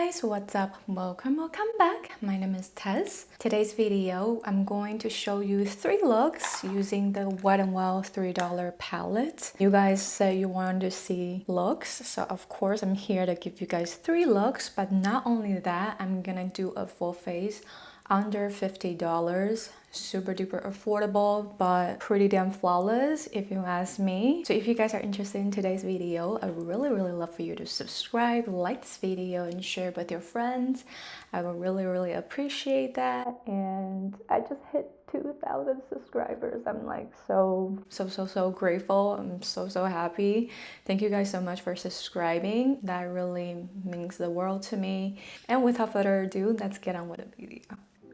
guys, what's up? Welcome back. My name is Tess. Today's video, I'm going to show you 3 looks using the Wet n Wild $3 palette. You guys said you wanted to see looks, so of course I'm here to give you guys 3 looks, but not only that, I'm gonna do a full face under $50. Super duper affordable, but pretty damn flawless if you ask me. So if you guys are interested in today's video, I would really love for you to subscribe, like this video, and share it with your friends. I would really appreciate that. And I just hit 2,000 subscribers. I'm like so grateful. I'm so happy. Thank you guys so much for subscribing. That really means the world to me. And without further ado, let's get on with the video.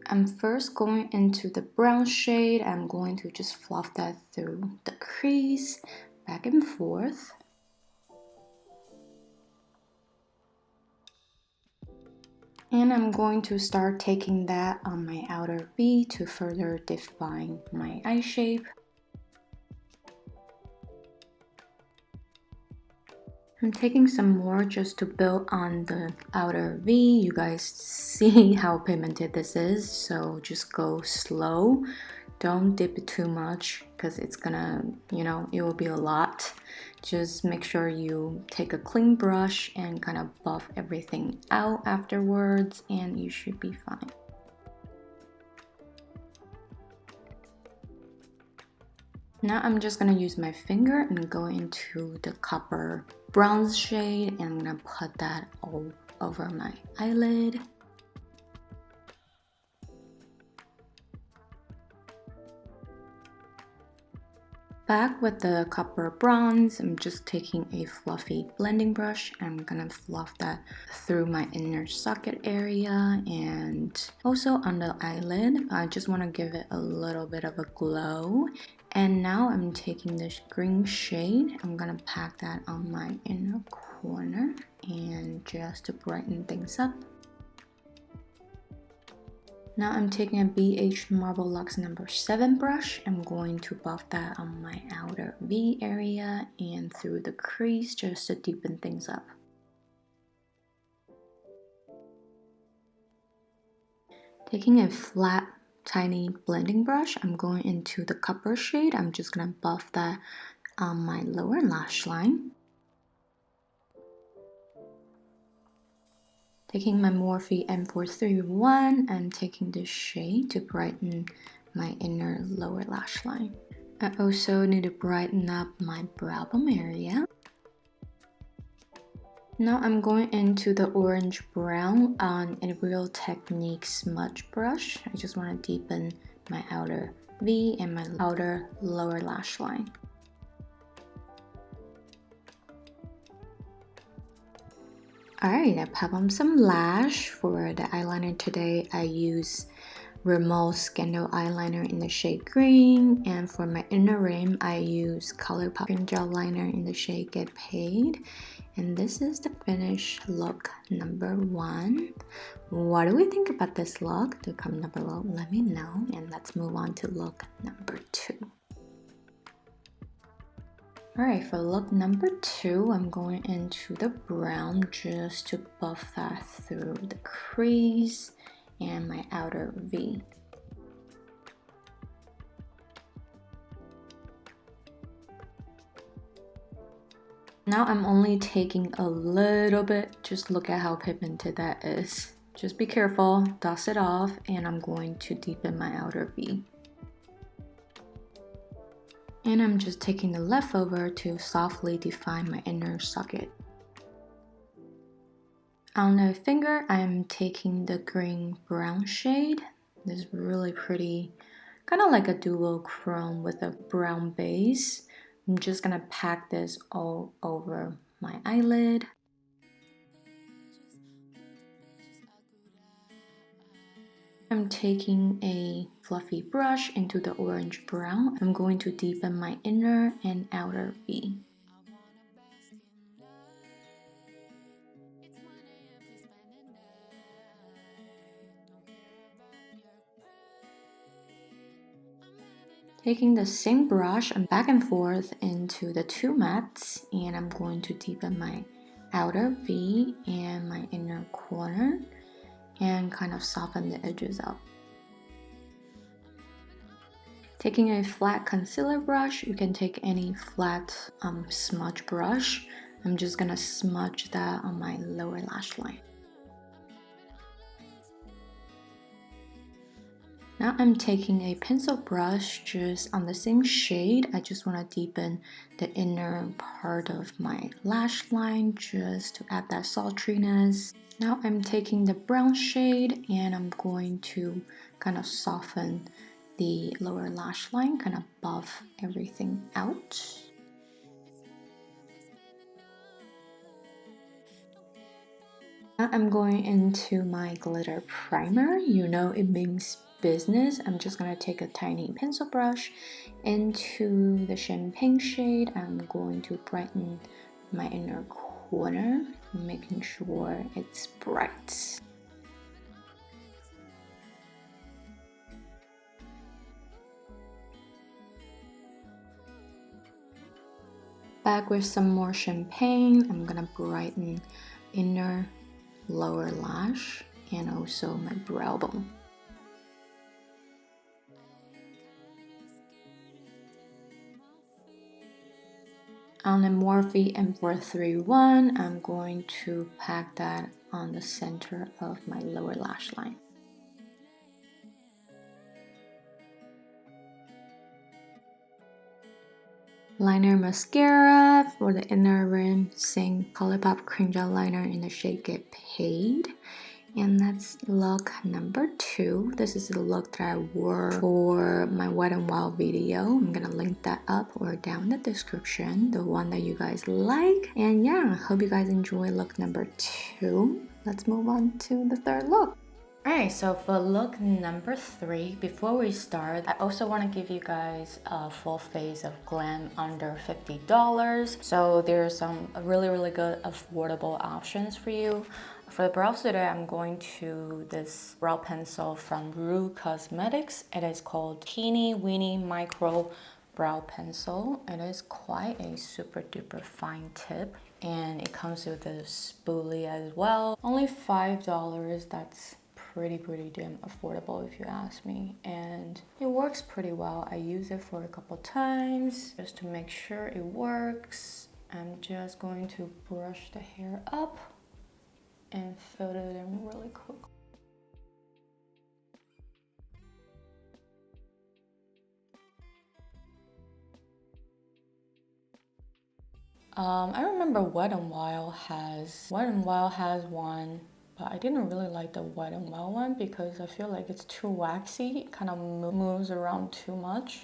I'm first going into the brown shade. I'm going to just fluff that through the crease, back and forth. And I'm going to start taking that on my outer V to further define my eye shape. I'm taking some more just to build on the outer V. You guys see how pigmented this is, so just go slow. Don't dip it too much because it's gonna, it will be a lot. Just make sure you take a clean brush and kind of buff everything out afterwards, and you should be fine. Now I'm just gonna use my finger and go into the copper bronze shade, and I'm gonna put that all over my eyelid. Back with the copper bronze, I'm just taking a fluffy blending brush. I'm gonna fluff that through my inner socket area and also on the eyelid. I just want to give it a little bit of a glow. And now I'm taking this green shade. I'm gonna pack that on my inner corner and just to brighten things up. Now I'm taking a BH Marble Luxe number 7 brush. I'm going to buff that on my outer V area and through the crease just to deepen things up. Taking a flat, tiny blending brush, I'm going into the copper shade. I'm just gonna buff that on my lower lash line. Taking my Morphe M431, I'm taking this shade to brighten my inner lower lash line. I also need to brighten up my brow bone area. Now I'm going into the orange brown on a Real Technique smudge brush. I just want to deepen my outer V and my outer lower lash line. Alright, I pop on some lash. For the eyeliner today, I use Rimmel Scandal eyeliner in the shade green, and for my inner rim, I use ColourPop gel liner in the shade Get Paid. And this is the finished look number 1. What do we think about this look? Do comment down below, let me know, and let's move on to look number 2. Alright, for look number 2, I'm going into the brown just to buff that through the crease and my outer V. Now I'm only taking a little bit, just look at how pigmented that is. Just be careful, dust it off, and I'm going to deepen my outer V. And I'm just taking the leftover to softly define my inner socket. On the finger, I'm taking the green brown shade. This is really pretty, kind of like a duochrome with a brown base. I'm just gonna pack this all over my eyelid. I'm taking a fluffy brush into the orange brown. I'm going to deepen my inner and outer V. Taking the same brush, I'm back and forth into the 2 mattes, and I'm going to deepen my outer V and my inner corner. and kind of soften the edges out. Taking a flat concealer brush, you can take any flat smudge brush. I'm just gonna smudge that on my lower lash line. Now I'm taking a pencil brush just on the same shade. I just want to deepen the inner part of my lash line just to add that sultriness. Now I'm taking the brown shade and I'm going to kind of soften the lower lash line, kind of buff everything out. Now I'm going into my glitter primer. You know it means business. I'm just gonna take a tiny pencil brush into the champagne shade. I'm going to brighten my inner corner, making sure it's bright. Back with some more champagne, I'm gonna brighten inner lower lash and also my brow bone. On the Morphe M431, I'm going to pack that on the center of my lower lash line. Liner mascara for the inner rim, same Colourpop cream gel liner in the shade Get Paid. And that's look number 2. This is the look that I wore for my Wet n Wild video. I'm gonna link that up or down in the description, the one that you guys like. And yeah, I hope you guys enjoy look number 2. Let's move on to the third look. Alright, so for look number 3, before we start, I also want to give you guys a full face of glam under $50. So there's some really good affordable options for you. For the brows today, I'm going to this brow pencil from Rue Cosmetics. It is called Weeny Micro Brow Pencil. It is quite a super duper fine tip, and it comes with a spoolie as well. Only $5. That's pretty damn affordable if you ask me, and it works pretty well. I use it for a couple times just to make sure it works. I'm just going to brush the hair up and fill it in really quick. I remember Wet n Wild has one, but I didn't really like the Wet n Wild one because I feel like it's too waxy. It kind of moves around too much.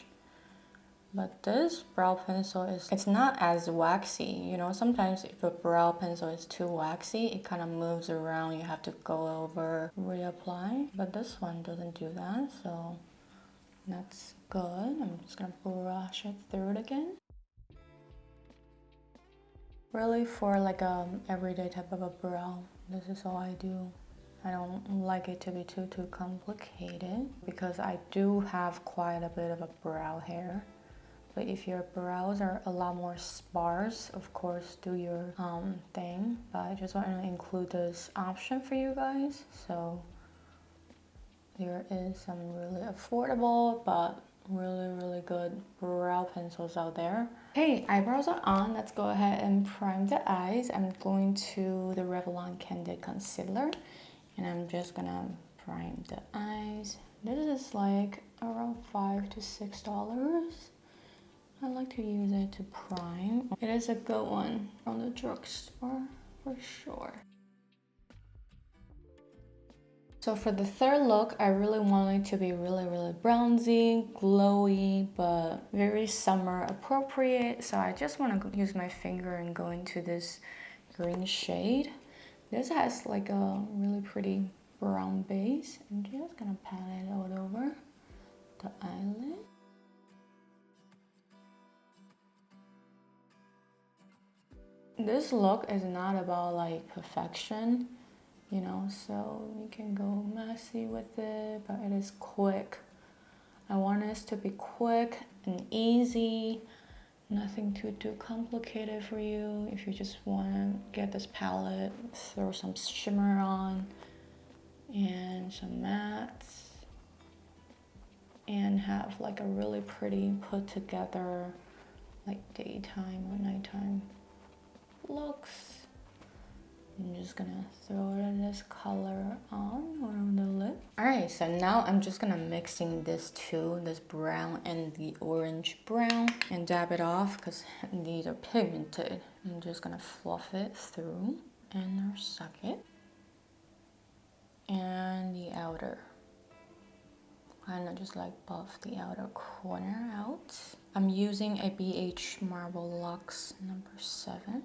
But this brow pencil it's not as waxy. You know, sometimes if a brow pencil is too waxy, it kind of moves around. You have to go over, reapply. But this one doesn't do that, so that's good. I'm just gonna brush it through it again. Really for like a everyday type of a brow, this is all I do. I don't like it to be too complicated because I do have quite a bit of a brow hair. But if your brows are a lot more sparse, of course, do your thing. But I just wanted to include this option for you guys. So there is some really affordable but really good brow pencils out there. Hey, eyebrows are on. Let's go ahead and prime the eyes. I'm going to the Revlon Candid Concealer, and I'm just gonna prime the eyes. This is like around $5 to $6. I like to use it to prime. It is a good one from the drugstore for sure. So for the third look, I really want it to be really bronzy, glowy, but very summer appropriate. So I just want to use my finger and go into this green shade. This has like a really pretty brown base. I'm just gonna pat it all over the eyelid. This look is not about like perfection, you know, so you can go messy with it, but it is quick. I want this to be quick and easy, nothing too complicated for you. If you just want to get this palette, throw some shimmer on, and some mattes, and have like a really pretty put together like daytime or nighttime looks. I'm just gonna throw this color on around the lip. Alright, so now I'm just gonna mixing this two, this brown and the orange brown, and dab it off because these are pigmented. I'm just gonna fluff it through and suck it. And the outer. Kind of just like buff the outer corner out. I'm using a BH Marble Luxe number 7.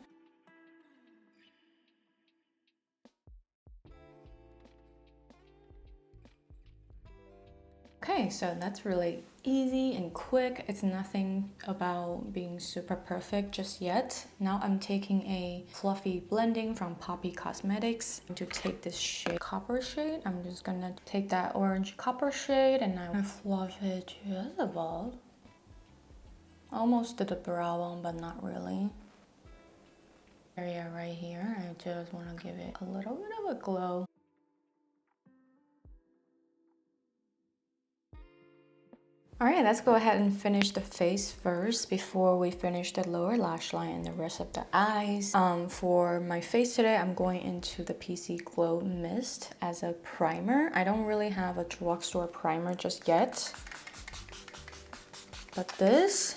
Okay, so that's really easy and quick. It's nothing about being super perfect just yet. Now I'm taking a fluffy blending from Poppy Cosmetics to take this shade, copper shade. I'm just gonna take that orange copper shade and I'm gonna fluff it just above. Almost to the brow bone, but not really. Area right here, I just want to give it a little bit of a glow. Alright, let's go ahead and finish the face first before we finish the lower lash line and the rest of the eyes. For my face today, I'm going into the pixi Glow Mist as a primer. I don't really have a drugstore primer just yet, but this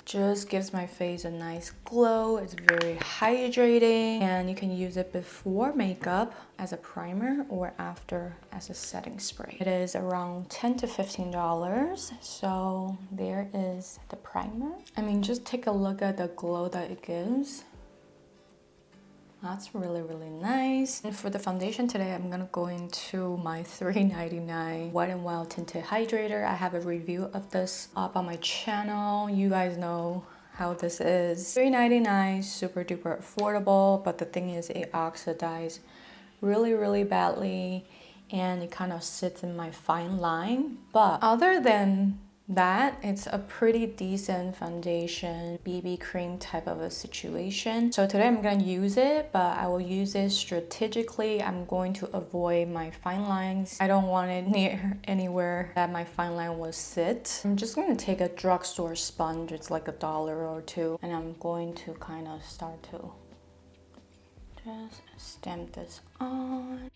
just gives my face a nice glow. It's very hydrating and you can use it before makeup as a primer or after as a setting spray. It is around $10 to $15. So there is the primer. I mean, just take a look at the glow that it gives. That's really, really nice. And for the foundation today, I'm gonna go into my $3.99 Wet n Wild Tinted Hydrator. I have a review of this up on my channel. You guys know how this is. $3.99, super duper affordable, but the thing is it oxidizes really, really badly and it kind of sits in my fine line. But other than that, it's a pretty decent foundation BB cream type of a situation. So today I'm going to use it, but I will use it strategically. I'm going to avoid my fine lines. I don't want it near anywhere that my fine line will sit. I'm just going to take a drugstore sponge. It's like $1 or $2, and I'm going to kind of start to just stamp this on.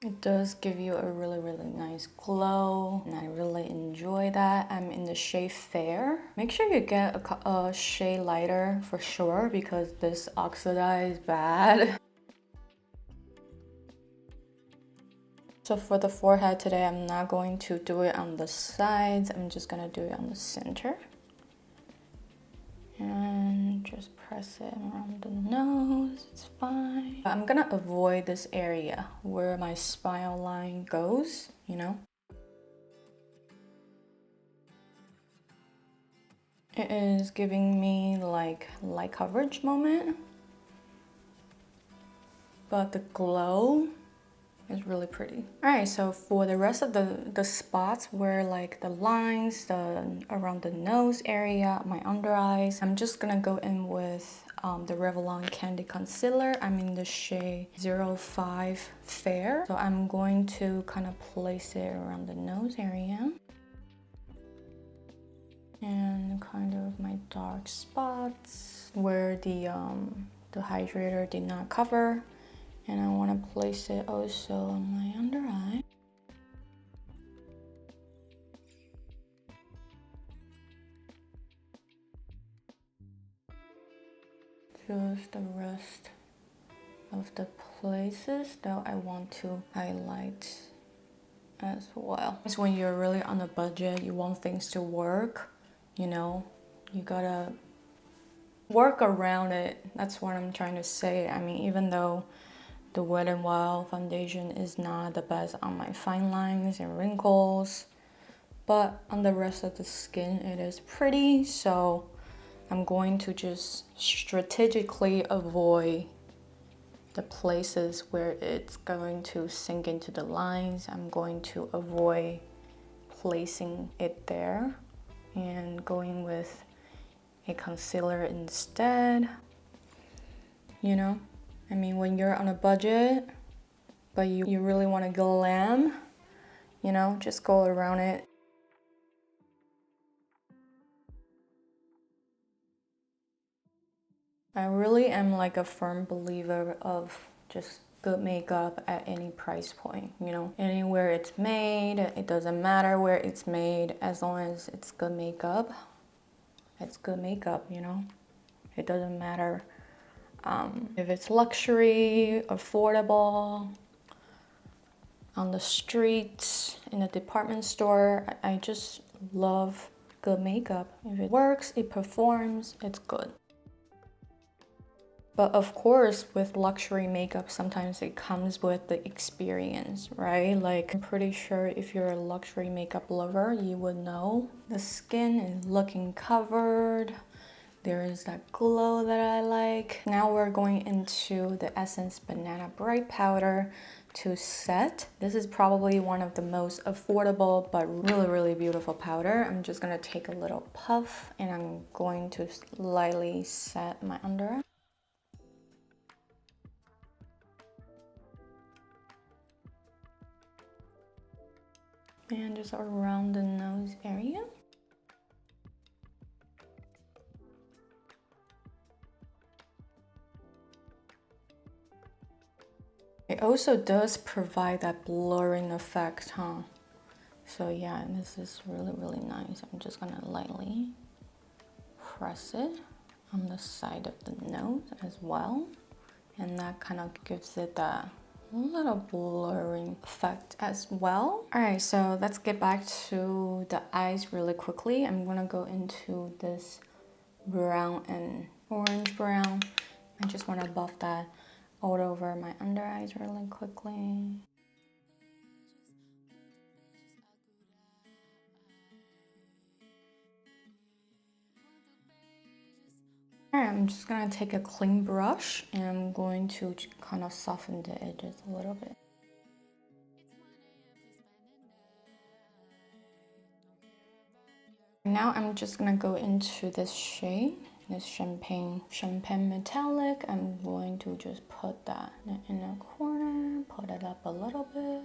It does give you a really, really nice glow, and I really enjoy that. I'm in the shade Fair. Make sure you get a shade lighter for sure because this oxidizes bad. So for the forehead today, I'm not going to do it on the sides. I'm just gonna do it on the center. And just press it around the nose, it's fine. I'm gonna avoid this area where my smile line goes, you know? It is giving me like light coverage moment, but the glow is really pretty. All right, so for the rest of the spots where like the lines, around the nose area, my under eyes, I'm just gonna go in with the Revlon Candy Concealer. I'm in the shade 05 Fair. So I'm going to kind of place it around the nose area. And kind of my dark spots where the hydrator did not cover. And I want to place it also on my under eye. Just the rest of the places that I want to highlight as well. It's when you're really on a budget, you want things to work, you know, you gotta work around it. That's what I'm trying to say. I mean, even though the Wet n Wild foundation is not the best on my fine lines and wrinkles, but on the rest of the skin it is pretty, so I'm going to just strategically avoid the places where it's going to sink into the lines. I'm going to avoid placing it there and going with a concealer instead. You know, I mean, when you're on a budget, but you really want to glam, you know, just go around it. I really am like a firm believer of just good makeup at any price point, you know. Anywhere it's made, it doesn't matter where it's made, as long as it's good makeup. It's good makeup, you know. It doesn't matter if it's luxury, affordable, on the streets, in a department store. I just love good makeup. If it works, it performs, it's good. But of course, with luxury makeup, sometimes it comes with the experience, right? Like, I'm pretty sure if you're a luxury makeup lover, you would know. The skin is looking covered. There is that glow that I like. Now we're going into the Essence Banana Bright Powder to set. This is probably one of the most affordable but really, really beautiful powder. I'm just gonna take a little puff and I'm going to lightly set my under eye. And just around the nose area. It also does provide that blurring effect, huh? So yeah, this is really, really nice. I'm just gonna lightly press it on the side of the nose as well. And that kind of gives it that little blurring effect as well. All right, so let's get back to the eyes really quickly. I'm gonna go into this brown and orange brown. I just wanna buff that all over my under eyes really quickly. All right, I'm just gonna take a clean brush and I'm going to kind of soften the edges a little bit. Now I'm just gonna go into this shade, this champagne metallic. I'm going to just put that in the corner, put it up a little bit.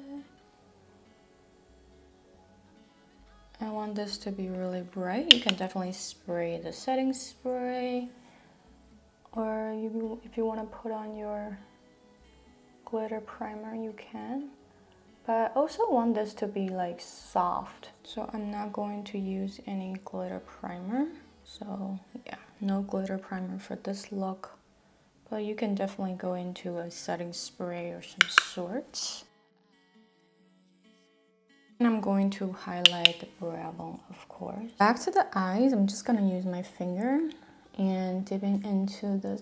I want this to be really bright. You can definitely spray the setting spray, or if you want to put on your glitter primer, you can. But I also want this to be like soft, so I'm not going to use any glitter primer. So yeah, no glitter primer for this look, but you can definitely go into a setting spray or some sorts. And I'm going to highlight the brow bone, of course. Back to the eyes, I'm just gonna use my finger and dipping into the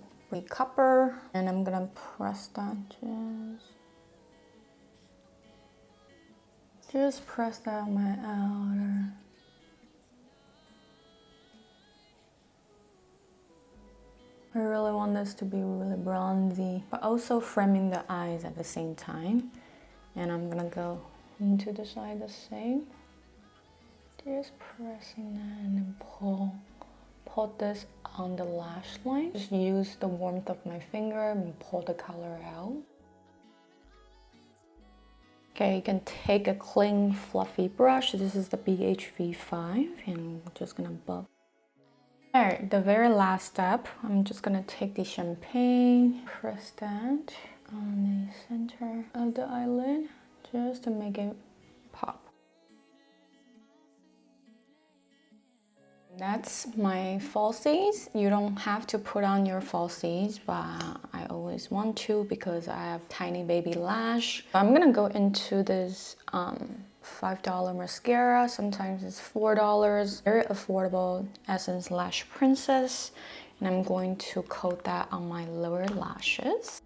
copper, and I'm gonna press that just press that on my outer. I really want this to be really bronzy, but also framing the eyes at the same time. And I'm gonna go into the side the same. Just pressing that and then pull this on the lash line. Just use the warmth of my finger and pull the color out. Okay, you can take a clean fluffy brush. This is the BHV5 and I'm just gonna buff. All right, the very last step, I'm just gonna take the champagne, press that on the center of the eyelid just to make it pop. That's my falsies. You don't have to put on your falsies, but I always want to because I have tiny baby lash. I'm gonna go into this $5 mascara. Sometimes it's $4. Very affordable Essence Lash Princess. And I'm going to coat that on my lower lashes.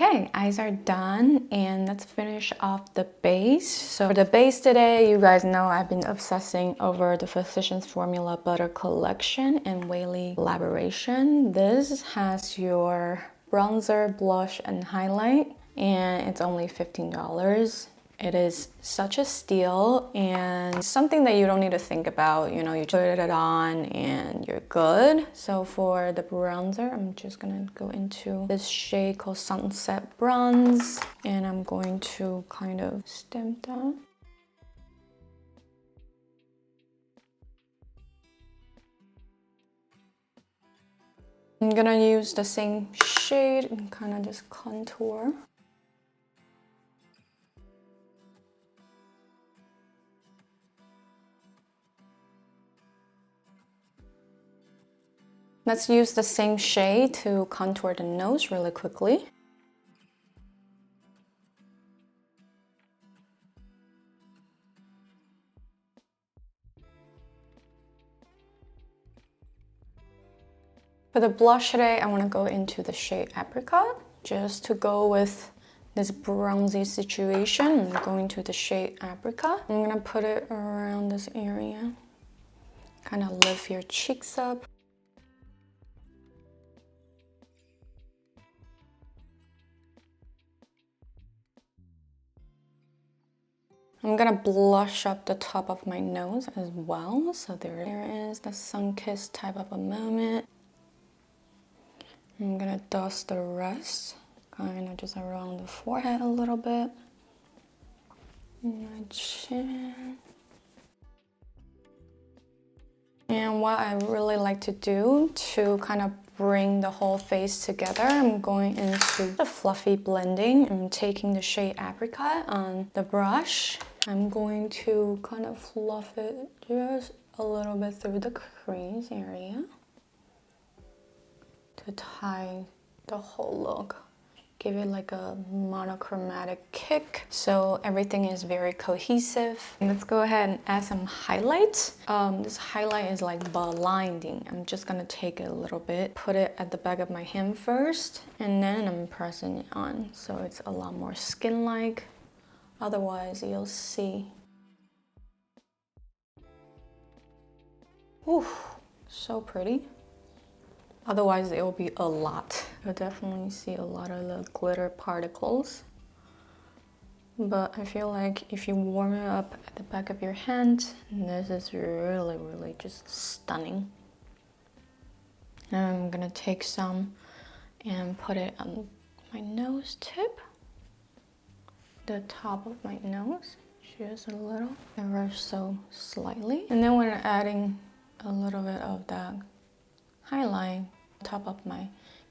Okay, eyes are done, and let's finish off the base. So for the base today, you guys know I've been obsessing over the Physicians Formula Butter Collection and Weely collaboration. This has your bronzer, blush, and highlight. and it's only $15. It is such a steal and something that you don't need to think about. You know, you put it on and you're good. So for the bronzer, I'm just gonna go into this shade called Sunset Bronze, and I'm going to kind of stamp that. I'm gonna use the same shade and kind of just contour. Let's use the same shade to contour the nose really quickly. For the blush today, I want to go into the shade Apricot, just to go with this bronzy situation. I'm going to the shade Apricot. I'm gonna put it around this area. Kind of lift your cheeks up. I'm gonna blush up the top of my nose as well. So there is the sun-kissed type of a moment. I'm gonna dust the rest, kind of just around the forehead a little bit. My chin. And what I really like to do to kind of bring the whole face together, I'm going into the fluffy blending. I'm taking the shade Apricot on the brush. I'm going to kind of fluff it just a little bit through the crease area to tie the whole look. Give it like a monochromatic kick so everything is very cohesive. Let's go ahead and add some highlight. This highlight is like blinding. I'm just gonna take it a little bit, put it at the back of my hand first, and then I'm pressing it on so it's a lot more skin-like. Otherwise, you'll see. Ooh, so pretty. Otherwise, it will be a lot. You'll definitely see a lot of the glitter particles. But I feel like if you warm it up at the back of your hand, this is really, really just stunning. Now I'm gonna take some and put it on my nose tip, the top of my nose, just a little, ever so slightly. And then we're adding a little bit of that highlight top of my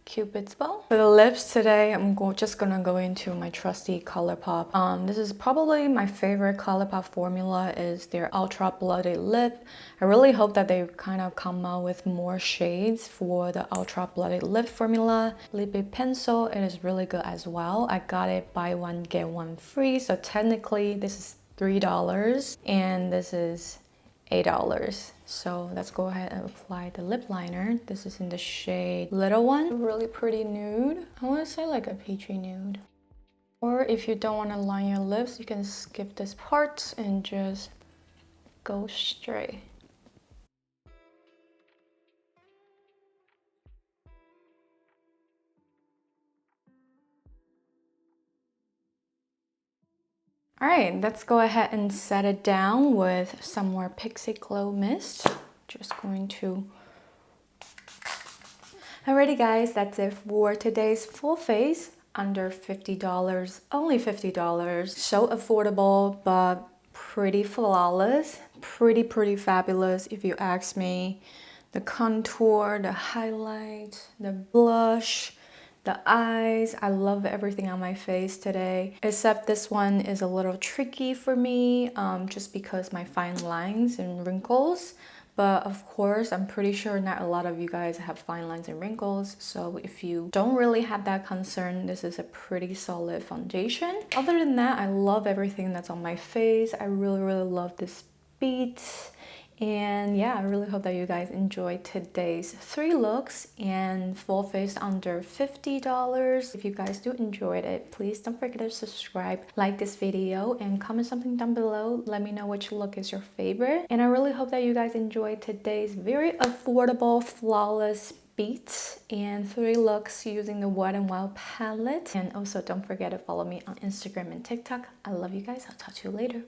Cupid's bow. For the lips today, I'm just gonna go into my trusty ColourPop. This is probably my favorite ColourPop formula, is their Ultra Bloody Lip. I really hope that they kind of come out with more shades for the Ultra Bloody Lip formula. Lippy pencil, it is really good as well. I got it buy one get one free, so technically this is $3 and this is $8. So let's go ahead and apply the lip liner. This is in the shade Little One. Really pretty nude. I want to say like a peachy nude. Or if you don't want to line your lips, you can skip this part and just go straight. All right, let's go ahead and set it down with some more Pixi Glow Mist. Just going to... Alrighty guys, that's it for today's full face. Under $50, only $50. So affordable, but pretty flawless. Pretty fabulous if you ask me. The contour, the highlight, the blush, the eyes, I love everything on my face today, except this one is a little tricky for me just because my fine lines and wrinkles. But of course, I'm pretty sure not a lot of you guys have fine lines and wrinkles. So if you don't really have that concern, this is a pretty solid foundation. Other than that, I love everything that's on my face. I really love this beat. And yeah, I really hope that you guys enjoyed today's 3 looks and full face under $50. If you guys do enjoyed it, please don't forget to subscribe, like this video, and comment something down below. Let me know which look is your favorite. And I really hope that you guys enjoyed today's very affordable, flawless, feet and 3 looks using the Wet n Wild palette. And also don't forget to follow me on Instagram and TikTok. I love you guys. I'll talk to you later.